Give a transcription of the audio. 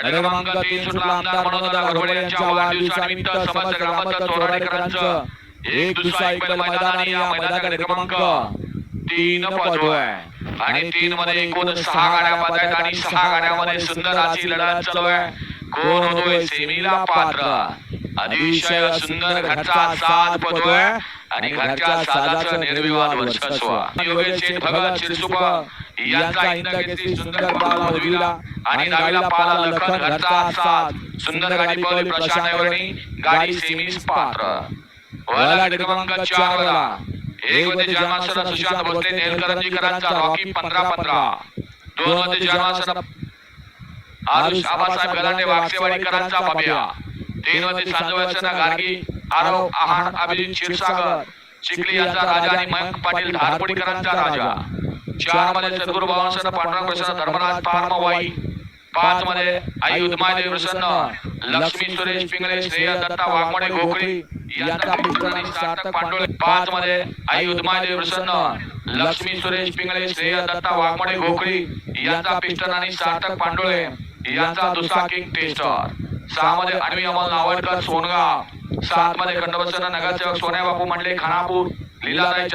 आणि क्रमांक 3 सुटला आमदार मनोहरदादा घोरपडे यांच्या वाढदिवसानिमित्त समस्त ग्रामस्थ चोराडेकरांचं एक दुसरा एक बैल मैदान आणि या मैदानाकडे क्रमांक 3 पळतोय आणि 3 मध्ये एकूण 6 गाड्या बाद आहेत आणि 6 गाड्यामध्ये सुंदर अशी लढत चालू आहे. कोण होतोय सेमीला पात्र? अतिशय सुंदर घरचा साज पळतोय आणि घरच्या साजाचं निर्विवाद वर्चस्व. योगेश शेठ भगत शिरसुप यांचा हिंद घेतली सुंदर पाला उजवीला आणि डावीला पाला लखन घरचा साज. सुंदर गाडी पळवली प्रशांत नगरणी. गाडी सेमीस पात्र. वळला क्रमांक 4 वळला एक मध्ये जन्मासर सुशांत भोसले नेलकरंजीकरांचा रॉकी 15-15. 2 मध्ये जन्मासर आरुष आबासाहेब गलांडे वागसेवाडीकरांचा बाब्या. 3 मध्ये सांजवळसना गार्गी आरव आहार अभिजित क्षीरसागर चिखली यांचा राजा आणि मयंक पाटील धारपुडीकरांचा राजा. 4 मध्ये सद्गुरू बाबांसना पांडुरंग प्रसन्न धर्मराज पारमवाई. 5 मध्ये आई उदमादेवी प्रसन्न लक्ष्मी सुरेश पिंगळे श्रेय दत्ता वाघमोडे गोखळी यांचा पिस्टन आणि सार्थक पांडुळे. 5 मध्ये आई उदमादेवी प्रसन्न लक्ष्मी सुरेश पिंगळे श्रेय दत्ता वाघमोडे गोखळी यांचा पिस्टन आणि सार्थक पांडुळे यांचा दुसरा किंग टेस्टर. 6 मध्ये अनवी अमल नावडकर सोनगाव. 7 मध्ये खंडबसना नगरसेवक सोन्या बापू मंडले खानापूर. लीलाताई